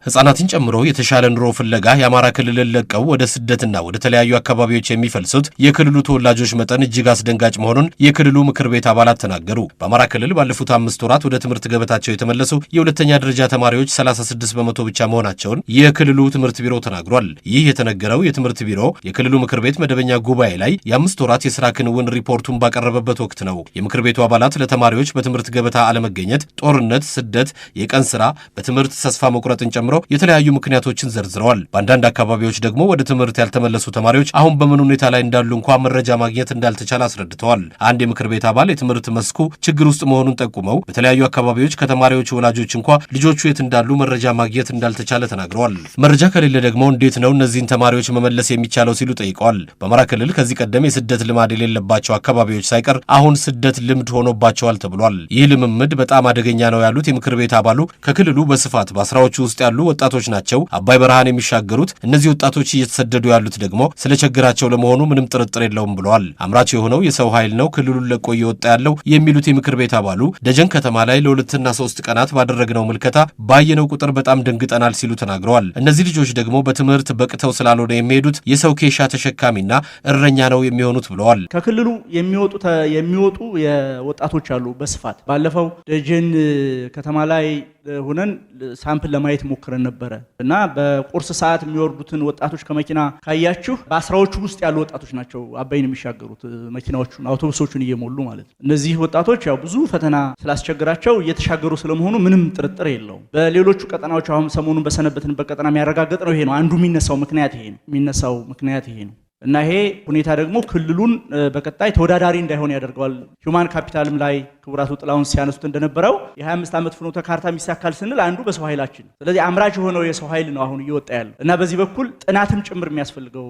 ህፃናትን ጨምሮ የተሻለ ኑሮ ፍለጋ የአማራ ክልልን ለቀው ወደ ስደትና ወደ ተለያዩ አካባቢዎች የሚፈልሱት የክልሉ ተወላጆች መጠን እጅግ አስደንጋጭ መሆኑን የክልሉ ምክር ቤት አባላት ተናገሩ። በአማራ ክልል ባለፉት 5 ወራት ወደ ትምህርት ገበታቸው የተመለሱ የሁለተኛ ደረጃ ተማሪዎች 36 በመቶ ብቻ መሆናቸውን የክልሉ ትምህርት ቢሮ ተናግሯል። ይህ የተነገረው የትምህርት ቢሮ የክልሉ ምክር ቤት መደበኛ ጉባኤ ላይ የ5 ወራት የሥራ ክንውን ሪፖርቱን ባቀረበበት ወቅት ነው። የምክር ቤቱ አባላት ለተማሪዎች በትምህርት ገበታ አለመገኘት፣ ጦርነት፣ ስደት፣ የቀን ሥራ፣ በትምህርት ተስፋ መቁረጥን ጨምሮ የተለያዩ ምክንያቶችን ዘርዝረዋል። በአንዳንድ አካባቢዎች ደግሞ ወደ ትምህርት ያልተመለሱ ተማሪዎች አሁን በምን ሁኔታ ላይ እንዳሉ እንኳን መረጃ ማግኘት እንዳልተቻለ አስረድተዋል። አንድ የምክር ቤት አባል የትምህርት መስኩ ችግር ውስጥ መሆኑን ጠቁመው በተለያዩ አካባቢዎች ከተማሪዎች ወላጆች እንኳን ልጆቹ የት እንዳሉ መረጃ ማግኘት እንዳልተቻለ ተናግረዋል። መረጃ ከሌለ ደግሞ እንዴት ነው እነዚህን ተማሪዎች መመለስ የሚቻለው ሲሉ ጠይቀዋል። በአማራ ክልል ከዚህ ቀደም የስደት ልማድ የሌለባቸው አካባቢዎች ሳይቀር አሁን ስደት ልምድ ሆኖባቸዋል ተብሏል። ይህ ልምምድ በጣም አደገኛ ነው ያሉት የምክር ቤት አባሉ ከክልሉ በስፋት በአስራዎቹ ውስጥ ያሉ ወጣቶች ናቸው አባይ በረሃን የሚሻገሩት። እነዚህ ወጣቶች እየተሰደዱ ያሉት ደግሞ ስለቸግራቸው ለመሆኑ ምንም ጥርጥር የለውም ብለዋል። አምራች የሆነው የሰው ኃይል ነው ክልሉን ለቆ እየወጣ ያለው የሚሉት የምክር ቤት አባሉ ደጀን ከተማ ላይ ለ2 እና 3 ቀናት ባደረግነው ምልከታ ባየነው ቁጥር በጣም ደንግጠናል ሲሉ ተናግረዋል። እነዚህ ልጆች ደግሞ በትምህርት በቅተው ስላልሆነ የሚሄዱት የሰው ኬሻ ተሸካሚና እረኛ ነው የሚሆኑት ብለዋል። ከክልሉ የሚወጡ የወጣቶች አሉ በስፋት ባለፈው ደጀን ከተማ ላይ ሆነን ሳምፕል ለማየት ሞክረን ነበረ እና በቁርስ ሰዓት የሚወርዱትን ወጣቶች ከመኪና ካያችሁ በአስራዎቹ ውስጥ ያሉ ወጣቶች ናቸው አባይን የሚሻገሩት መኪናዎቹን አውቶቡሶቹን እየሞሉ ማለት ነው። እነዚህ ወጣቶች ያው ብዙ ፈተና ስላስቸግራቸው እየተሻገሩ ስለመሆኑ ምንም ጥርጥር የለውም። በሌሎቹ ቀጠናዎች አሁን ሰሞኑን በሰነበትንበት ቀጠና የሚያረጋግጥ ነው። ይሄ ነው አንዱ የሚነሳው ምክንያት ይሄ ነው እና ይሄ ሁኔታ ደግሞ ክልሉን በቀጣይ ተወዳዳሪ እንዳይሆን ያደርገዋል። ሂውማን ካፒታልም ላይ ክቡራቱ ጥላውን ሲያነሱት እንደነበረው የ25 ዓመት ፍኖተ ካርታ የሚሳካል ስንል አንዱ በሰው ኃይላችን። ስለዚህ አምራች የሆነው የሰው ኃይል ነው አሁን እየወጣ ያለው እና በዚህ በኩል ጥናትም ጭምር የሚያስፈልገው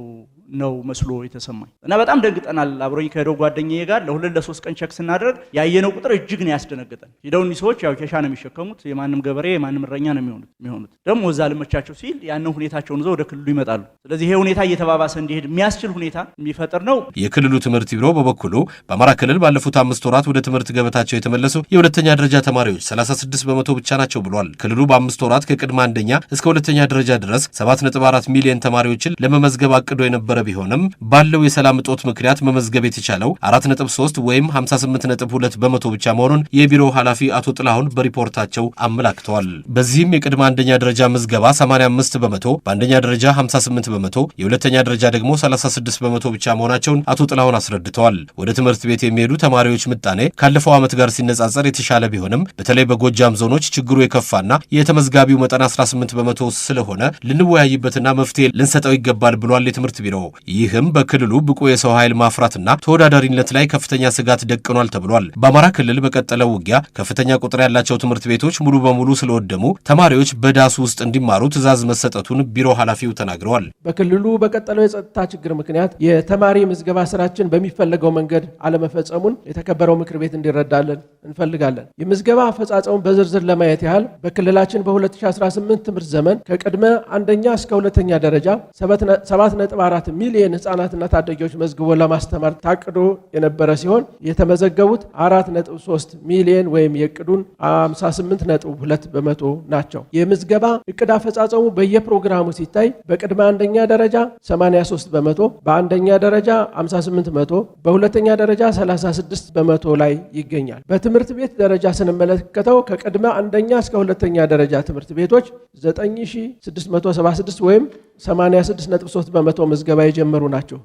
ነው መስሎ የተሰማኝ እና በጣም ደንግጠናል። አብሮኝ ከሄደው ጓደኛዬ ጋር ለ2 ለ3 ቀን ቸክ ስናደርግ ያየነው ቁጥር እጅግ ነው ያስደነገጠን። ሄደው እኒህ ሰዎች ያው ኬሻ ነው የሚሸከሙት፣ የማንም ገበሬ የማንም እረኛ ነው የሚሆኑት። ደግሞ እዛ ልመቻቸው ሲል ያንን ሁኔታቸውን ይዘው ወደ ክልሉ ይመጣሉ። ስለዚህ ይሄ ሁኔታ እየተባባሰ እንዲሄድ የሚያስችል ሁኔታ የሚፈጠር ነው። የክልሉ ትምህርት ቢሮ በበኩሉ በአማራ ክልል ባለፉት 5 ወራት ወደ ትምህርት ገበታቸው የተመለሱ የሁለተኛ ደረጃ ተማሪዎች 36 በመቶ ብቻ ናቸው ብሏል። ክልሉ በ5 ወራት ከቅድመ አንደኛ እስከ ሁለተኛ ደረጃ ድረስ 7.4 ሚሊዮን ተማሪዎችን ለመመዝገብ አቅዶ የነበረ ቢሆንም ባለው የሰላም እጦት ምክንያት መመዝገብ የተቻለው 4.3 ወይም 58.2 በመቶ ብቻ መሆኑን የቢሮው ኃላፊ አቶ ጥላሁን በሪፖርታቸው አመላክተዋል። በዚህም የቅድመ አንደኛ ደረጃ ምዝገባ 85 በመቶ፣ በአንደኛ ደረጃ 58 በመቶ፣ የሁለተኛ ደረጃ ደግሞ 36 በመቶ ብቻ መሆናቸውን አቶ ጥላሁን አስረድተዋል። ወደ ትምህርት ቤት የሚሄዱ ተማሪዎች ምጣኔ ካለፈው ዓመት ጋር ሲነጻጸር የተሻለ ቢሆንም በተለይ በጎጃም ዞኖች ችግሩ የከፋና የተመዝጋቢው መጠን 18 በመቶ ስለሆነ ልንወያይበትና መፍትሄ ልንሰጠው ይገባል ብሏል የትምህርት ቢሮ። ይህም በክልሉ ብቁ የሰው ኃይል ማፍራትና ተወዳዳሪነት ላይ ከፍተኛ ስጋት ደቅኗል ተብሏል። በአማራ ክልል በቀጠለው ውጊያ ከፍተኛ ቁጥር ያላቸው ትምህርት ቤቶች ሙሉ በሙሉ ስለወደሙ ተማሪዎች በዳሱ ውስጥ እንዲማሩ ትዕዛዝ መሰጠቱን ቢሮ ኃላፊው ተናግረዋል። በክልሉ በቀጠለው የጸጥታ ችግር ምክንያት የተማሪ ምዝገባ ስራችን በሚፈለገው መንገድ አለመፈጸሙን የተከበረው ምክር ቤት እንዲረዳልን እንፈልጋለን። የምዝገባ አፈጻጸሙን በዝርዝር ለማየት ያህል በክልላችን በ2018 ትምህርት ዘመን ከቅድመ አንደኛ እስከ ሁለተኛ ደረጃ 7.4 ሚሊዮን ህጻናትና ታዳጊዎች መዝግቦ ለማስተማር ታቅዶ የነበረ ሲሆን የተመዘገቡት 4.3 ሚሊዮን ወይም የእቅዱን 58.2 በመቶ ናቸው። የምዝገባ እቅድ አፈጻጸሙ በየፕሮግራሙ ሲታይ በቅድመ አንደኛ ደረጃ 83 በመቶ፣ በአንደኛ ደረጃ 58 በመቶ፣ በሁለተኛ ደረጃ 36 በመቶ ላይ ይገኛል። በትምህርት ቤት ደረጃ ስንመለከተው ከቅድመ አንደኛ እስከ ሁለተኛ ደረጃ ትምህርት ቤቶች 9676 ወይም 86.3 በመቶ ምዝገባ የጀመሩ ናቸው።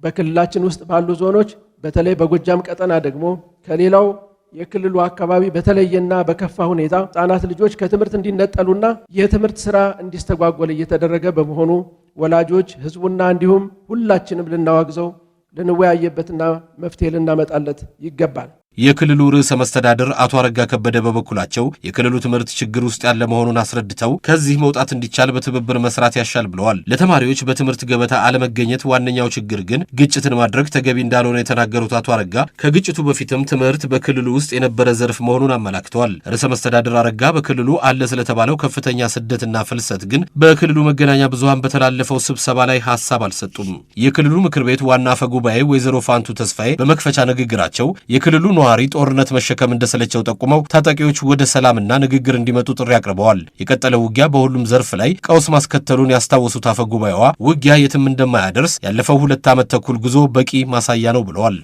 በክልላችን ውስጥ ባሉ ዞኖች በተለይ በጎጃም ቀጠና ደግሞ ከሌላው የክልሉ አካባቢ በተለየና በከፋ ሁኔታ ህጻናት ልጆች ከትምህርት እንዲነጠሉና የትምህርት ስራ እንዲስተጓጎል እየተደረገ በመሆኑ ወላጆች፣ ህዝቡና እንዲሁም ሁላችንም ልናዋግዘው ልንወያየበትና መፍትሄ ልናመጣለት ይገባል። የክልሉ ርዕሰ መስተዳድር አቶ አረጋ ከበደ በበኩላቸው የክልሉ ትምህርት ችግር ውስጥ ያለ መሆኑን አስረድተው ከዚህ መውጣት እንዲቻል በትብብር መስራት ያሻል ብለዋል። ለተማሪዎች በትምህርት ገበታ አለመገኘት ዋነኛው ችግር ግን ግጭትን ማድረግ ተገቢ እንዳልሆነ የተናገሩት አቶ አረጋ ከግጭቱ በፊትም ትምህርት በክልሉ ውስጥ የነበረ ዘርፍ መሆኑን አመላክተዋል። ርዕሰ መስተዳድር አረጋ በክልሉ አለ ስለተባለው ከፍተኛ ስደትና ፍልሰት ግን በክልሉ መገናኛ ብዙሃን በተላለፈው ስብሰባ ላይ ሐሳብ አልሰጡም። የክልሉ ምክር ቤት ዋና አፈ ጉባኤ ወይዘሮ ፋንቱ ተስፋዬ በመክፈቻ ንግግራቸው የክልሉ ነዋሪ ጦርነት መሸከም እንደሰለቸው ጠቁመው ታጣቂዎች ወደ ሰላምና ንግግር እንዲመጡ ጥሪ አቅርበዋል። የቀጠለው ውጊያ በሁሉም ዘርፍ ላይ ቀውስ ማስከተሉን ያስታወሱት አፈጉባኤዋ ውጊያ የትም እንደማያደርስ ያለፈው 2 ዓመት ተኩል ጉዞ በቂ ማሳያ ነው ብለዋል።